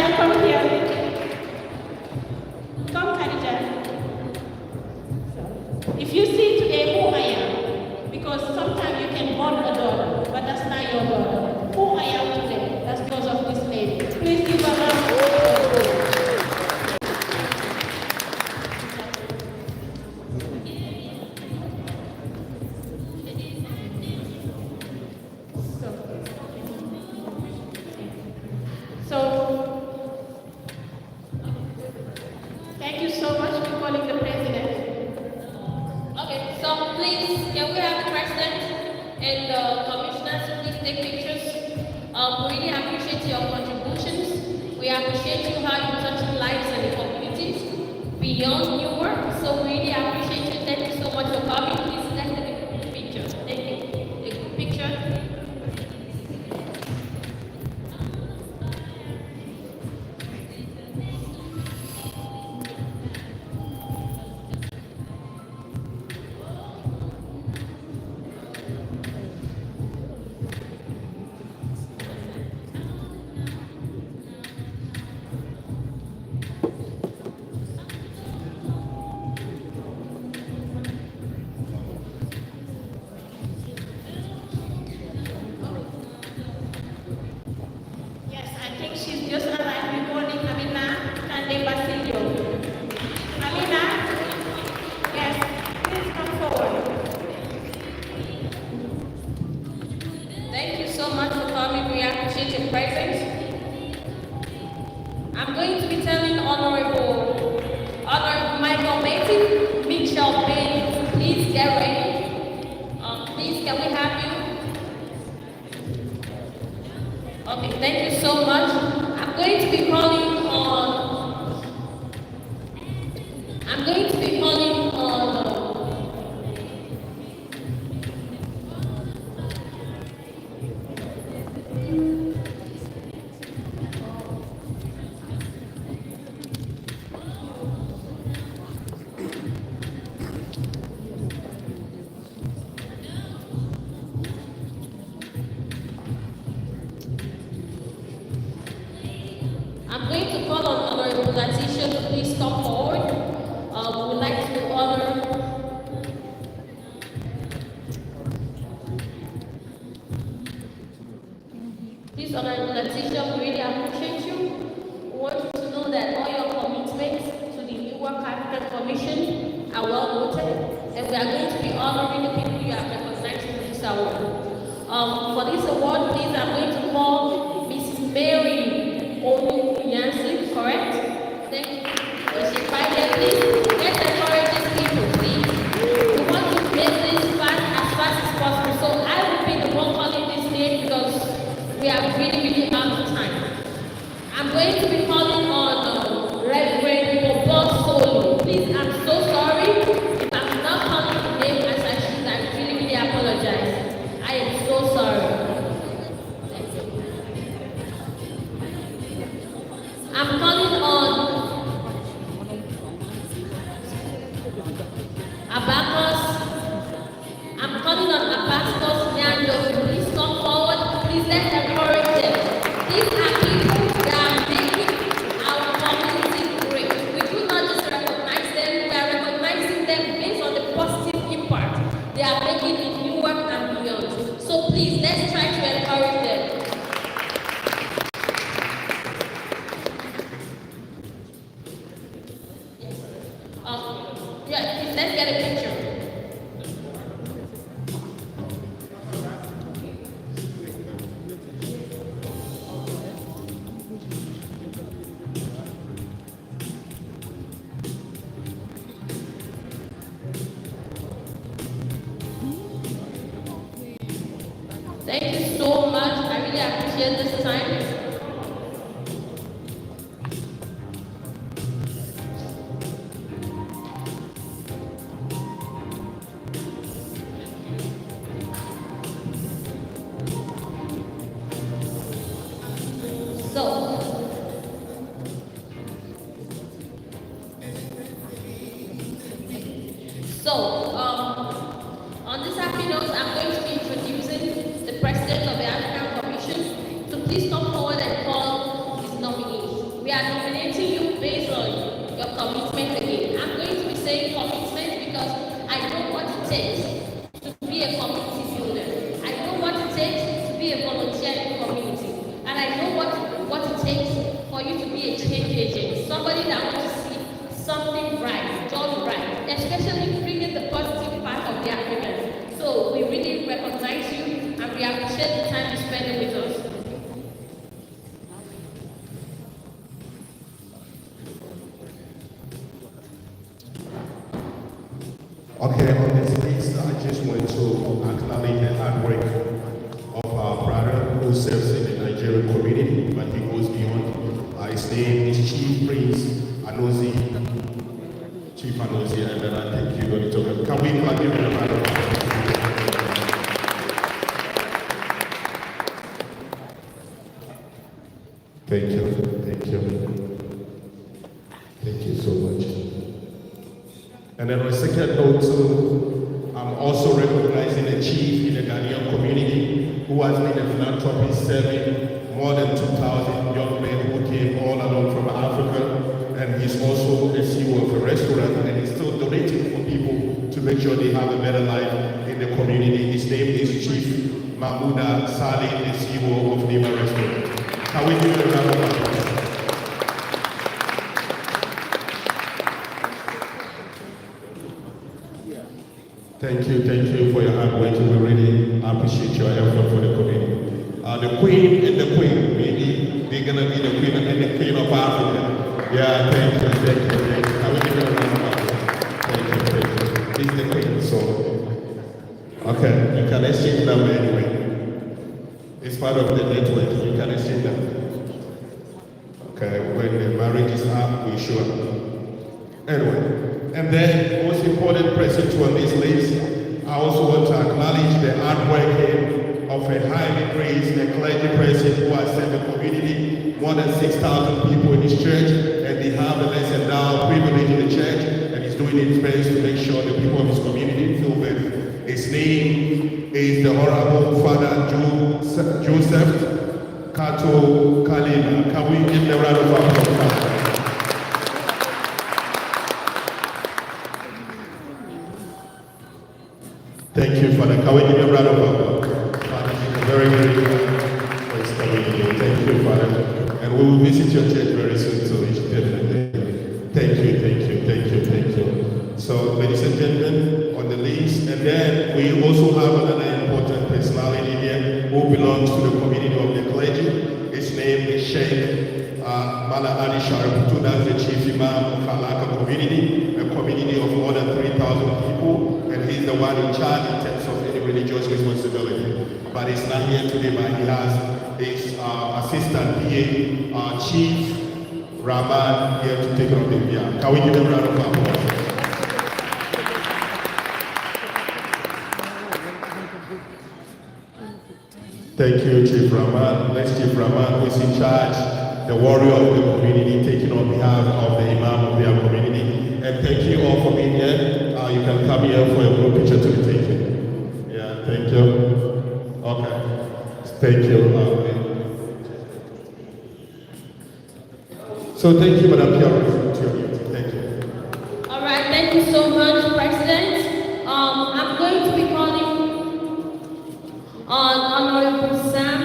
Khadija, come here. Come, Khadija. If you see today who I am, because sometimes you can burn a door, but that's not your door. Who I am today, that's because of this lady. Please give a round. Thank you so much for calling the president. Okay, so please, can we have the president and the commissioners please take pictures? We really appreciate your contributions. We appreciate you how you touch lives and the communities beyond your work. So we really appreciate you. Thank you so much for coming. Please let's take a picture. Take a picture. She's just arrived. Good morning, Amina Kande Basilio. Amina, yes, please come forward. Thank you so much for coming. We appreciate your presence. I'm going to be telling Honorable Michael Mason, Mitchell Bailey, to please get ready. Please, can we have you? Okay, thank you so much. I'm going to be calling on. I'm going to call on Honorable Audacious to please come forward. We would like to honor. Please, Honorable Audacious, we really appreciate you. We want you to know that all your commitments to the Newark African Commission are well noted, and we are going to be honoring the people you have recognized with this award. For this award, please, I'm going to call Mrs. Mary Yancy, correct? Thank you. Is she right there, please? Let's encourage these people, please. We want to make this as fast as possible. So I will be the one calling this name because we are really out of time. I'm going to be calling on Reverend Bob Solo. Please, I'm so sorry if I'm not calling the name as I should. I really apologize. I am so sorry. I'm calling on Abacus. I'm calling on Abacus Nyando. Please come forward. Please let's encourage them. These are people that are making our community great. We do not just recognize them, we are recognizing them based on the positive impact they are making in Newark and beyond. So please, let's try to encourage them. Yeah, please, let's get a picture. Thank you so much. I really appreciate this time. On this happy note, I'm going to be introducing the President of the African Commission to please come forward and call his nominees. takes to be a community builder. I know what it takes to be a volunteer in the community. And I know what it takes for you to be a change agent. Somebody that wants to see something right, done right, especially bringing the positive part of the agreement. So we really recognize you and we appreciate the time you spend with us. Okay, on this list, I just want to acknowledge the hard work of our brother who serves in the Nigerian community, but he goes beyond. His name is Chief Prince Anozi. Chief Anozi, and then I think you're going to talk about. Can we give him a round of applause? Thank you, thank you. Thank you so much. And then on a second note too, I'm also recognizing a chief in the Ghanaian community who has been a philanthropist serving more than 2,000 young men who came all along from Africa. And he's also a CEO of a restaurant and he's still donating for people to make sure they have a better life in the community. His name is Chief Mahmouda Saleh, the CEO of Nima Restaurant. Can we give him a round of applause? Thank you for your hard work. We really appreciate your effort for the community. The queen and the queen, maybe they're gonna be the queen and the queen of Africa. Yeah, thank you. I will give you a round of applause. Thank you. He's the queen, so okay, you can exchange number anyway. It's part of the network, you can exchange number. Okay, when the marriage is up, we show up. Anyway. And then, most important person on this list, I also want to acknowledge the hard working of a highly praised clergy person who has served the community, more than 6,000 people in his church, and they have the less endowed privilege in the church, and he's doing his best to make sure the people of his community feel better. His name is the Honorable Father Joseph Kato Kalina. Can we give the round of applause? Thank you, Father. Can we give you a round of applause? Father, thank you very for his community. Thank you, Father. And we will visit your church very soon, so definitely. Thank you. So, ladies and gentlemen, on the list, and then we also have another important personality here who belongs to the community of the clergy. His name is Sheikh Mala Ali Sharifutu, that's the chief imam of Halaka community, a community of more than 3,000 people, and he's the one in charge in terms of any religious responsibility. But he's not here today, but he has his assistant PA, Chief Rahman, here to take on the PA. Can we give him a round of applause? Thank you, Chief Rahman. Next Chief Rahman, who is in charge, the warrior of the community, taking on behalf of the Imam of their community. And thank you all for being here. You can come here for a group picture to be taken. Yeah, thank you. Okay. Thank you. So thank you, Madam Chair. Thank you. All right, thank you so much, President. I'm going to be calling on Honorable Sam.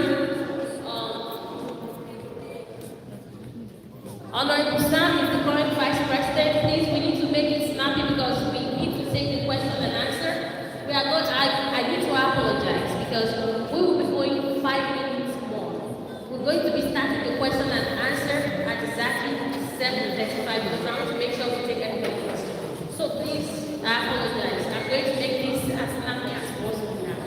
Honorable Sam is the current Vice President. Please, we need to make it snappy because we need to take the question and answer. I need to apologize because we will be going 5 minutes more. We're going to be starting the question and answer at exactly 7:35 because I want to make sure we take every question. So please, I apologize. I'm going to make this as snappy as possible now.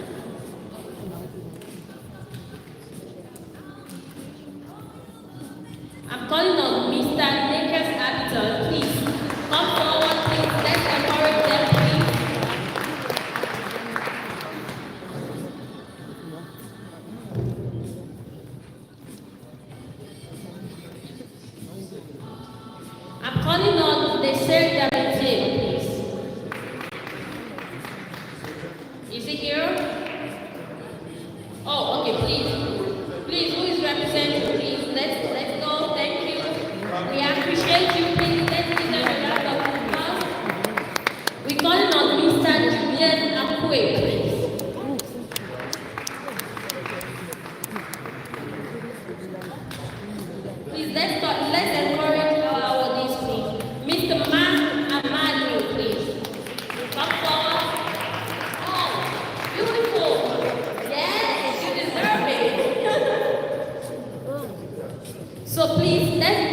I'm calling on Mr. Lakers Capital. Please come forward, please. Let's encourage them, please. I'm calling on the secretary, please. Is he here? Oh, okay, please. Please, who is representing? Please, let's go. Thank you. We appreciate you. Please, let's give them a round of applause. We're calling on Mr. Julian let's encourage our awardees, please. Mr. Mark Amadu, please. Come forward. Oh, beautiful. Yes, you deserve it. So please, let's.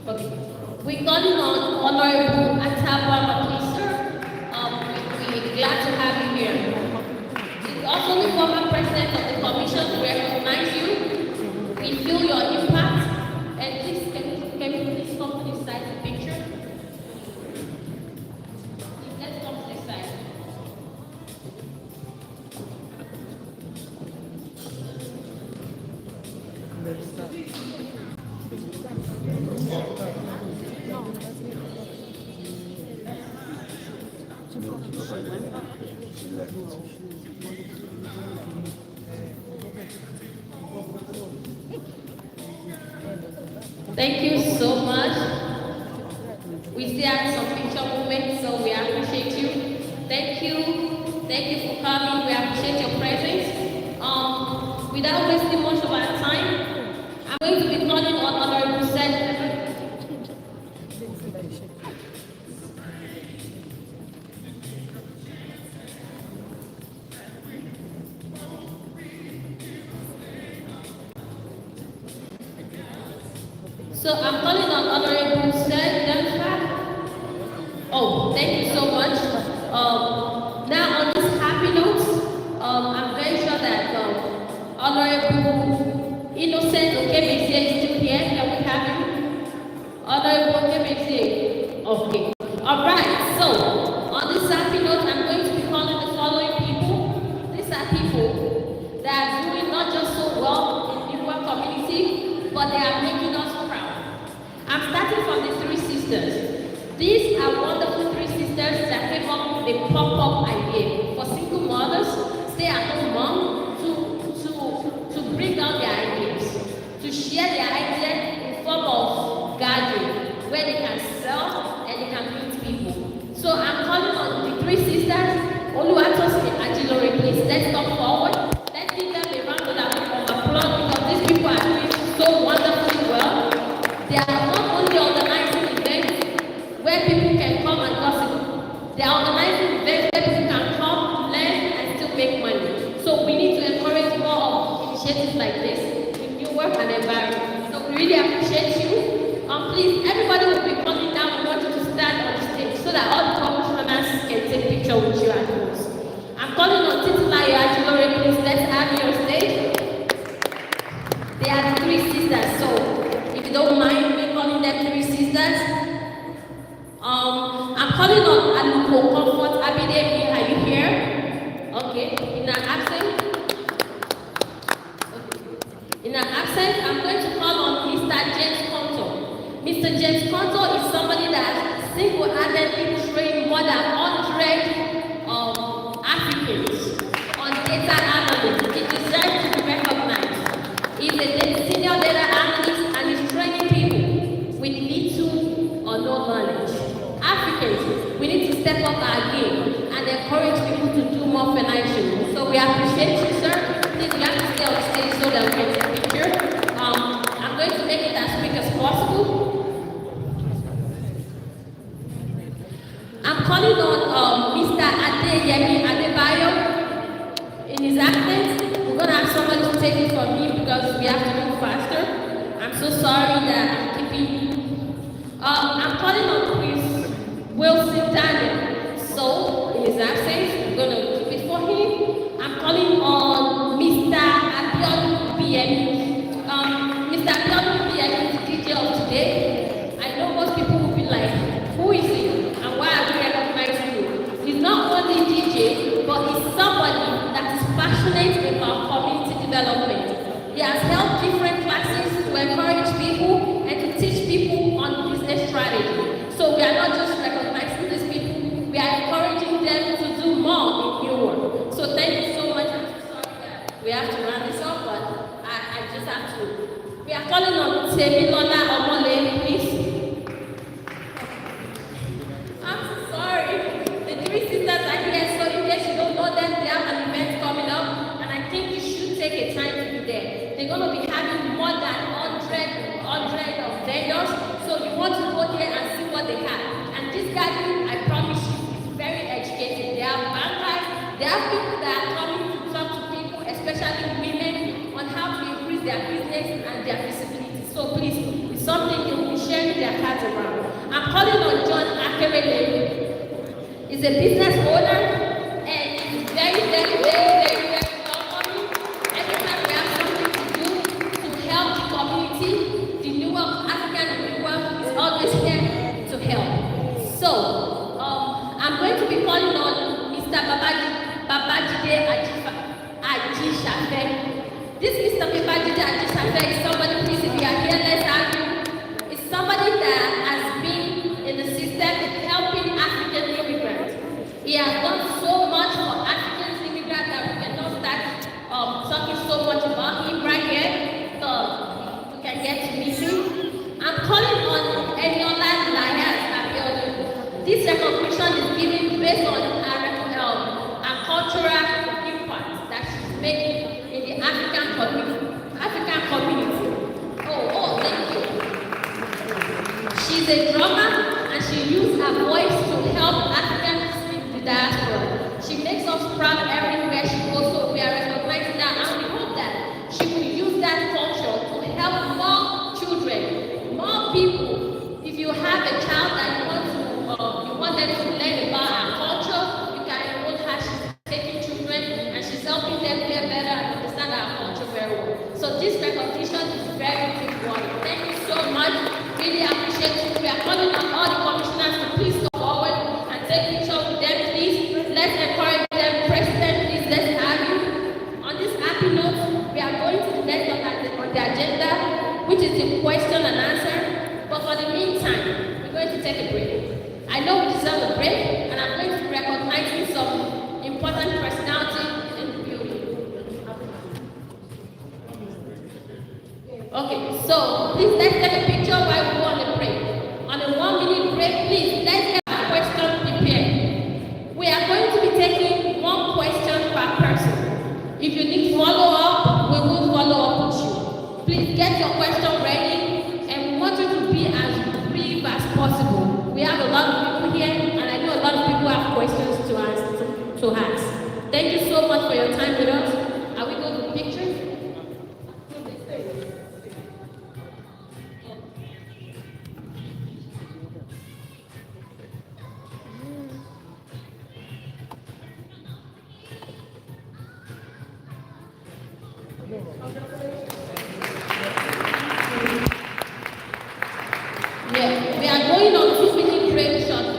Okay. We're calling on Honorable Ataba Makisa. We're glad to have you here. He's also the former president of the commission. We recognize you. We feel your impact. And please, can you please come to this side of the picture? Let's come to this side. Thank you so much. We still have some picture movement, so we appreciate you. Thank you for coming. We appreciate your presence. Without wasting much of our time, I'm going to be calling on Honorable Sen. So I'm calling on Honorable Sen. Oh, thank you so much. Now on this happy note, I'm very sure that Honorable Innocent Okemezie is still here. Can we have him? Honorable Okemezie. Okay. All right. So on this happy note, I'm going to be calling the following people. These are people that are doing not just so well in the Igbo community, but they are making us proud. I'm starting from the three sisters. These are wonderful three sisters that came up with a pop-up idea for single mothers, stay-at-home mom, to bring out their ideas, to share their ideas in form of gathering, where they can sell and they can meet people. So I'm calling on the three sisters. Oluwatosin and Ajilore, please, let's come forward. Let's give them a round of applause because these people are doing so wonderfully well. They are not only organizing events where people can come and gossip. They are organizing events where people can come, learn, and still make money. So we need to encourage more of initiatives like this in new work and environment. So we really appreciate you. Please, everybody will be coming down. We want you to stand on the stage so that all the commissioners can take a picture with you at once. I'm calling on Titilayo Ajilore, please. Let's have you on stage. They are the three sisters, so if you don't mind me calling them three sisters, I'm calling on Aluko Comfort Abidemi. Are you here? Okay. In her absence, I'm going to call on Mr. James Conto. Mr. James Conto is somebody that single-handedly trained more than 100 Africans on data analysis. He deserves to be recognized. He's a senior data analyst and is training people with little or no knowledge. Africans, we need to step up our game and encourage people to do more financially. So we appreciate you, sir. Please, you have to stay on stage so that we can take a picture. I'm going to make it as quick as possible. I'm calling on Mr. Adeyemi Adebayo. In his absence, we're going to have somebody to take it from him because we have to move faster. I'm so sorry that I'm keeping. I'm calling on Chris Wilson Daniel. So, in his absence, we're going to keep it for him. I'm calling on Mr. Abiodun BM. Mr. Abiodun BM is the DJ of today. I know most people will be like, who is he? And why are we recognizing him? He's not only DJ, but he's somebody that is passionate about community development. He has held different classes to encourage people and to teach people on business strategy. So we are not just recognizing these people, we are encouraging them to do more in new work. So thank you so much. I'm so sorry that we have to run this off, but I just have to. We are calling on Temilola Omole, please. I'm so sorry. The three sisters are here, so in case you don't know them, they have an event coming up, and I think you should take a time to be there. They're going to be having more than 100 program. I'm calling on John Akerele. He's a business owner and he's very welcoming. Every time we have something to do to help the community, the newer African Newark is always here to help. So, I'm going to be calling on Mr. Babajide Ajishafe. This Mr. Babajide Ajishafe is somebody, please, if you are here, let's have you. It's somebody that has been in the system helping African immigrants. He has done so much for African immigrants that we cannot start talking so much about him right here. So we can get to meet him. I'm calling on Eniola Lias Abiodun. This recognition is given based on our cultural impact that she's making in the African community. Oh, thank you. She's a drummer and she used her voice to help Africans in the diaspora. She makes us proud everywhere she goes, so we are recognizing that, and we hope that she will use that culture to help more children, more people. If you have a child that you want them to learn about our culture, you can enroll her. She's taking children and she's helping them get better and understand our culture very well. So this recognition is very big one. Thank you so much. Really appreciate you. We are calling on all the commissioners to please come forward and take pictures with them, please. Let's encourage them. President, please, let's have you. On this happy note, we are going to the next on the agenda, which is the question and answer. But for the meantime, we're going to take a break. I know we deserve a break, and I'm going to be recognizing some important personality in the building. Okay, so please let's take a picture while we go on the break. On a 1-minute break, please let's get a question prepared. We are going to be taking one question per person. If you need follow-up, we will follow up with you. Please get your question ready, and we want you to be as brief as possible. We have a lot of people here, and I know a lot of people have questions to ask. Thank you so much for your time with us. Are we going to pictures? Yeah, we are going on 2-minute break shortly.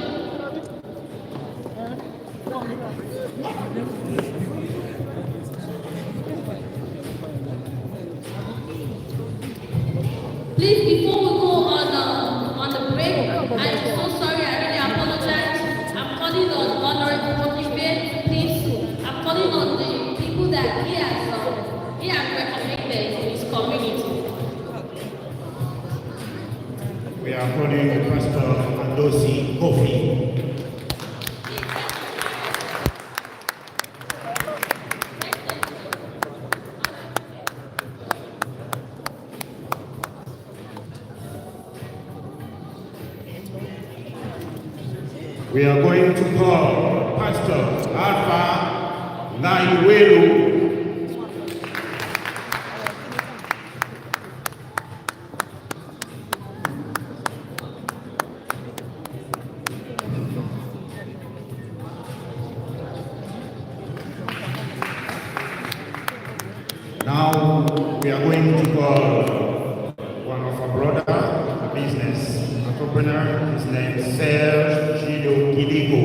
Please, before we go on the break, I'm so sorry, I really apologize. I'm calling on Honorable Okibe, please. I'm calling on the people that he has recommended in his community. We are calling Pastor Audacious Super. We are going to call Pastor Alpha Naiwelu. Now we are going to call one of our brother, a business entrepreneur. His name is Serge Chido Kidigo.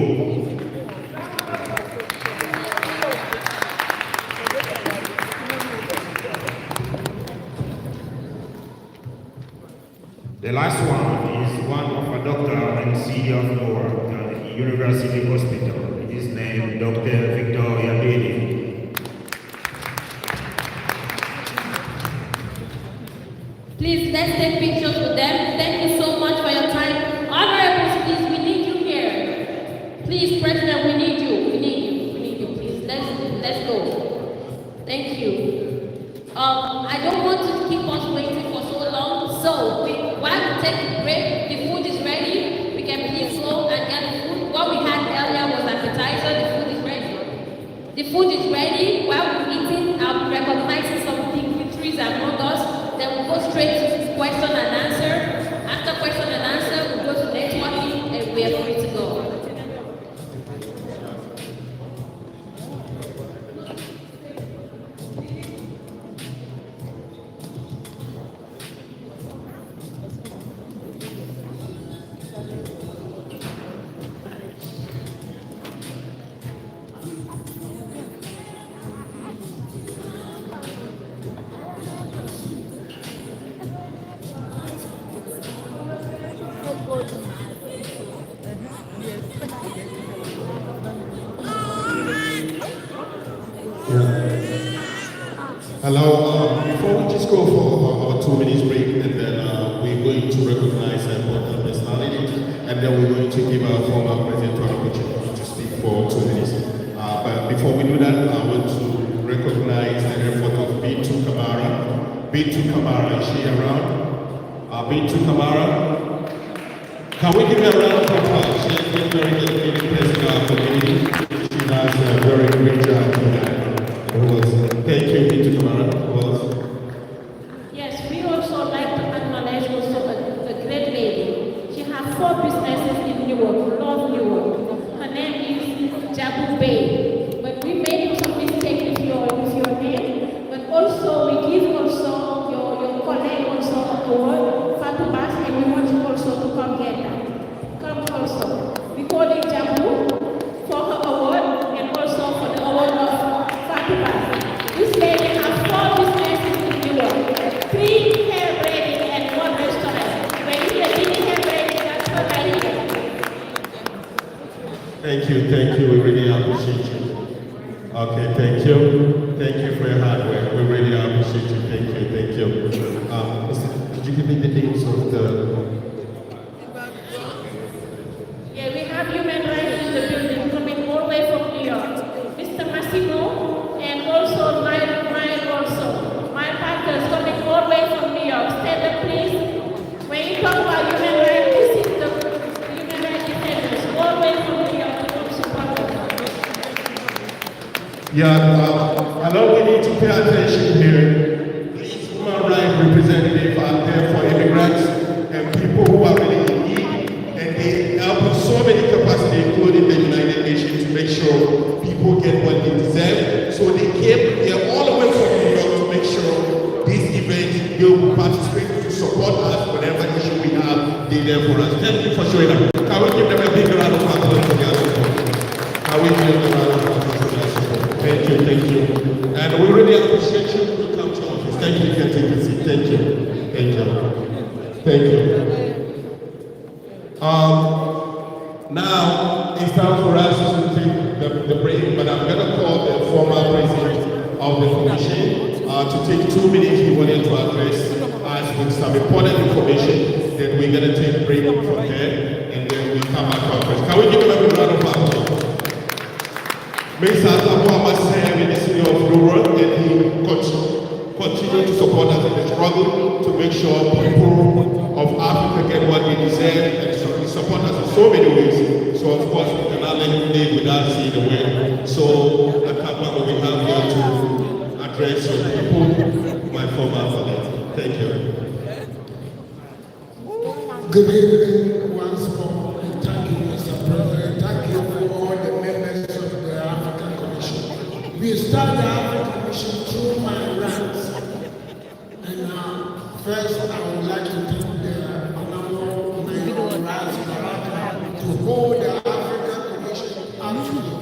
The last one is one of a doctor in the city of Newark, University Hospital. His name Dr. Victor Yabedi. Please, let's take pictures with them. Thank you so much for your time. Honorables, please, we need you here. Please, President, we need you. We need you, please. Let's go. Thank you. I don't want to keep us waiting for so long, so while we take a break, the food is ready. We can please go and get the food. What we had earlier was appetizer. The food is ready. The food is ready. While we're eating, I'll be recognizing some dignitaries among us. Then we'll go straight to question and answer. After question and answer, we'll to give our former president an opportunity to speak for 2 minutes. But before we do that, I want to recognize the effort of B2 Kamara. B2 Kamara, is she around? B2 Kamara? Can we give her a round of applause? She has been very dedicated president of our community. She has a very great job doing that. Thank you, B2 Kamara. Yes, we also like to acknowledge also a great lady. She has 4 businesses in Newark, North Newark. Her name is Jabu Bay. But we made some mistake with your name. But also we give also your colleague also an award, Fatu Bas, and we want you also to come get that. Come also. We call it Jabu for her award and also for the award of Fatu Bas. This lady has 4 businesses in Newark. 3 hair braiding and 1 restaurant. When you are doing hair braiding, that's what I hear. Thank you. We really appreciate you. Okay, thank you. Thank you for your hard work. We really appreciate you. Thank you. Could you give me the names of the... Yeah, we have human rights in the building coming all the way from New York. Mr. Massimo and also Mine also. My partners coming all the way from New York. Stand up, please. When you talk about human rights, this is the human rights defenders all the way from New York to come support us. Yeah, I know we need to pay attention here. These human rights representatives are there for immigrants and people who are really in need, and they help in so many capacities, including the United Nations, to make sure people get what they deserve. So they came here all the way from New York to make sure this event they will participate to support us, whatever issue we have, they're there for us. Thank you for showing up. Can we give them a big round of applause for their support? Can we give them a round of applause for their support? Thank you. And we really appreciate you to come to office. Thank you. You can take a seat. Thank you. Now it's time for us to take the break, but I'm going to call the former president of the commission to take 2 minutes. He wanted to address us with some important information. Then we're going to take a break from there, and then we come back to our first. Can we give him a round of applause? Mr. Asamoah was here in the city of Newark, and he continue to support us in the struggle to make sure people of Africa get what they deserve, and so he supports us in so many ways. So of course we cannot let him live without seeing the way. So I can't what we have here to address your people, my former father. Thank you. Good evening once more. Thank you, Mr. President. Thank you for all the members of the African Commission. We started the African Commission through my ranks. And first, I would like to thank the Honorable Mayor Raz Baraka to hold the African Commission actually.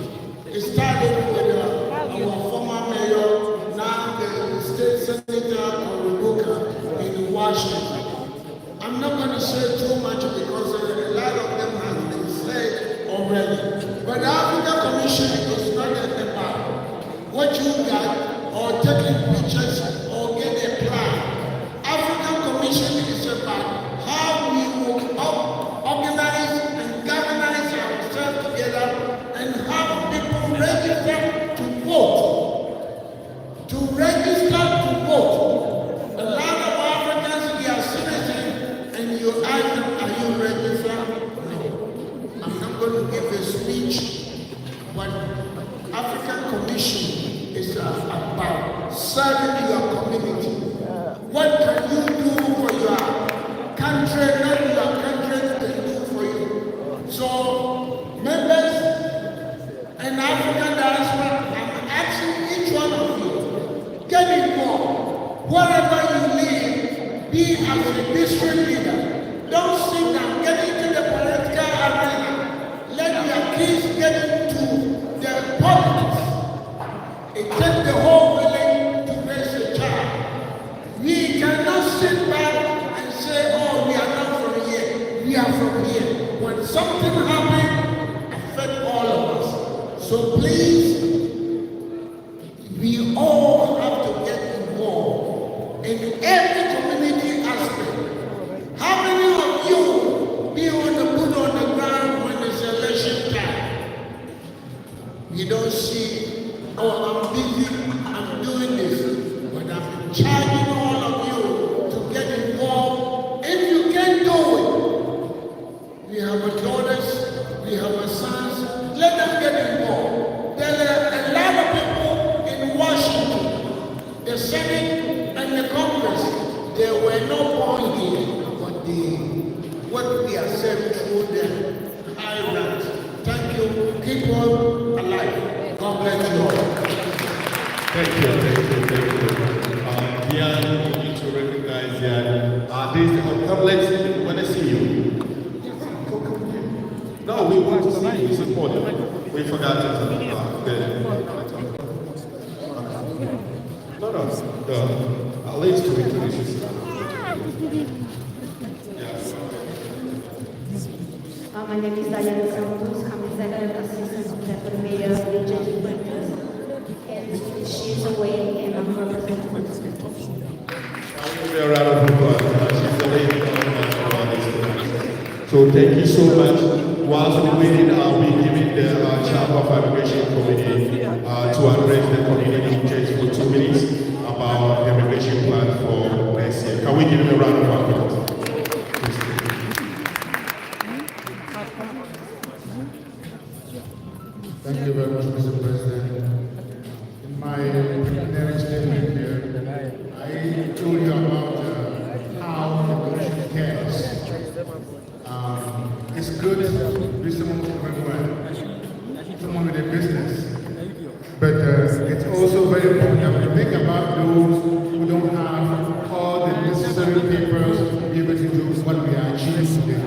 It started with our former mayor, now the state senator Oribuka in Washington. I'm not going to say too much because a lot of them have been said already. But the African Commission is not about what you got or taking pictures or get a plan. African Commission is about how we will organize and galvanize ourselves together and have people register to vote. To register to vote. A lot of Africans, they are citizens, and you ask them, are you registered? No. I'm not going to give a speech, but African Commission is about serving your community. What can you do for your country, not your country can do for you? So, members and African diaspora, I'm asking each one of you, get involved. Wherever you live, be as a district leader. Don't sit down, get into the political arena. Let your kids get into the politics. It takes the whole village to raise a child. We cannot sit back and say, oh, we are not from here. We are from here. When something happens, affect all of us. So please, we all have to get involved in every community aspect. How many of you be on the boot on the ground what they accept through their high ranks. Thank you. Keep on alive. God bless you all. Thank you. Diane, you need to recognize that there's the outlets. We want to see you. No, we want to see you. We support you. We forgot to No. I'll let you introduce yourself. Yes. My name is Diana Santos. I'm executive assistant to the mayor of the Judge Breakfast. And she's away and I'm representing her. Give her a round of applause. She's the lady of all these. So thank you so much. Whilst we're waiting, we're giving the Chamber of Immigration Committee to address the community change for 2 minutes about the immigration plan for next year. Can we give them a round of applause? Thank you very much, Mr. President. In my preliminary statement here, I told you about how the commission cares. It's good to be someone with a business, but it's also very important that we think about those who don't have all the necessary papers to be able to do what we are achieving today.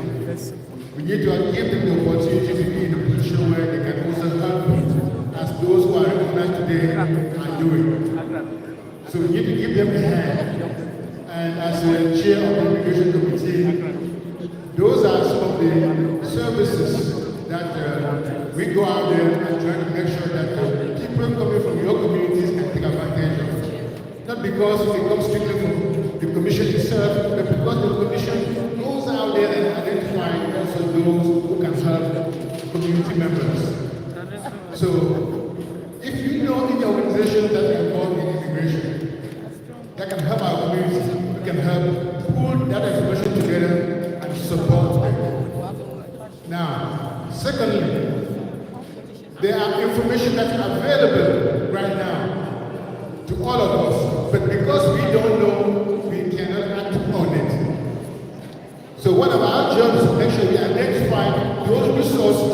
We need to give them the opportunity to be in a position where they can also help as those who are recognized today are doing. So we need to give them a hand. And as the chair of the immigration committee, those are some of the services that we go out there and try to make sure that people coming from your communities can take advantage of. Not because it comes strictly from the commission itself, but because the commission goes out there and identifies also those who can help community members. So, if you know in your organization that are involved in immigration, that can help our community, we can help pull that information together and support them. Now, secondly, there are information that's available right now to all of us, but because we don't know, we cannot act on it. So one of our jobs is to make sure we identify those resources,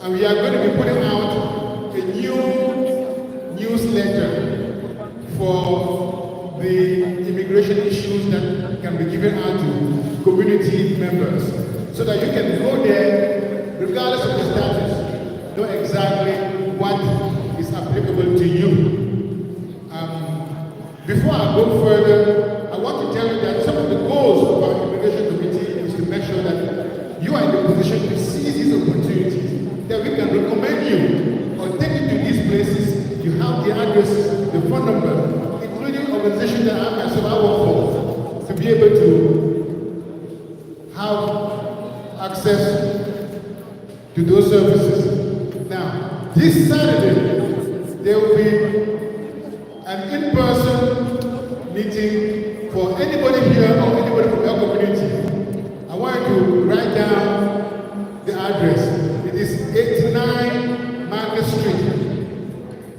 and we are going to be putting out a new newsletter for the immigration issues that can be given out to community members, so that you can go there, regardless of the status, know exactly what is applicable to you. Before I go further, I want to tell you that some of the goals of our immigration committee is to make sure that you are in the position to seize these opportunities, that we can recommend you or take you to these places. You have the addresses, the phone number, including organizations that I myself work for, to be able to have access to those services. Now, this Saturday, there will be an in-person meeting for anybody here or anybody from your community. I want you to write down the address. It is 89 Market Street,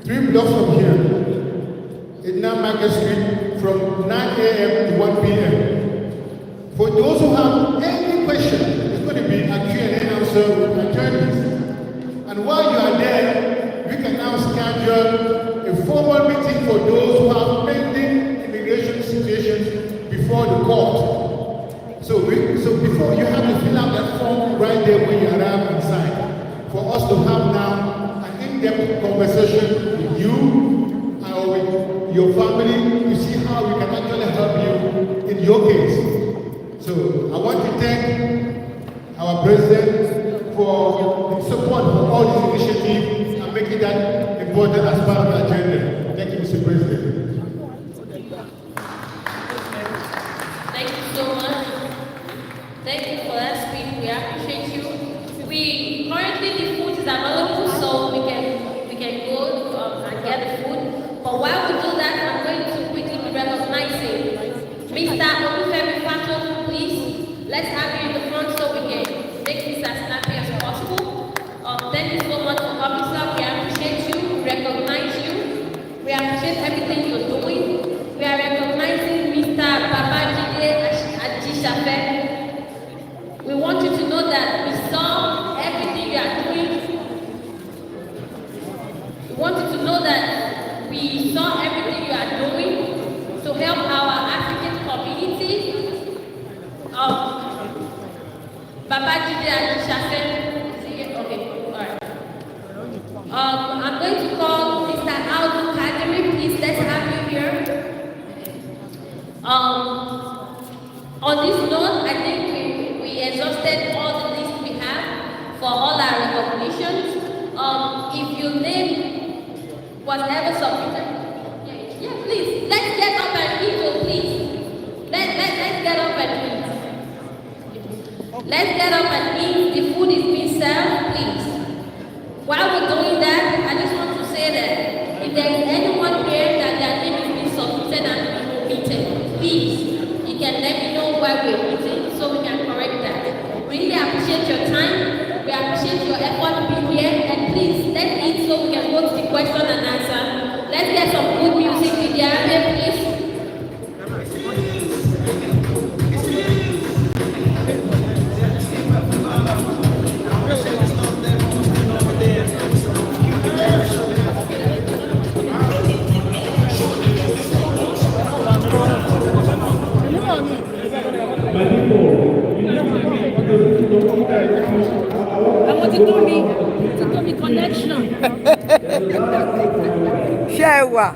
3 blocks from here. 89 Market Street from 9 a.m. to 1 p.m. For those who have any question, it's going to be a Q&A answer with attorneys. And while you are there, we can now schedule a formal meeting for those who have pending immigration situations before the court. So before you have to fill out that form right there when you arrive inside, for us to have now an in-depth conversation with you or with your family to see how we can actually help you in your case. So I want to thank our president for his support for all these initiatives and making that important as part of the agenda. Thank you, Mr. President. Thank you so much. Thank you for that speech. We appreciate you. We currently the food is available, so we can go and get the food. But while we do that, I'm going to quickly be recognizing Mr. Olufemi Fato, please. Let's have you in the front so we can make this as snappy as possible. Thank you so much for coming, sir. We appreciate you. We recognize you. We appreciate everything you're doing. We are recognizing Mr. Babajide Ajishafe. We want you to know that we saw everything you are doing. We want you to know that we saw everything you are doing to help our African community. Baba Jide Adishafe, is he here? Okay, all right. I'm going to call Mr. Aldo Kadiri. Please, let's have you here. On this note, I think we exhausted all the lists we have for all our recognitions. If your name was ever submitted, yeah, please, let's get up and eat, oh, please. Let's get up and eat. Let's get up and eat. The food is being served, please. While we're doing that, I just want to say that if there is anyone here that their name is being submitted and omitted, please, you can let me know why we're omitted so we can correct that. Really appreciate your time. We appreciate your effort being here. And please, let's eat so we can go to the question and answer. Let's get some good music with the Arabic, please. I want to do me connection. Share what?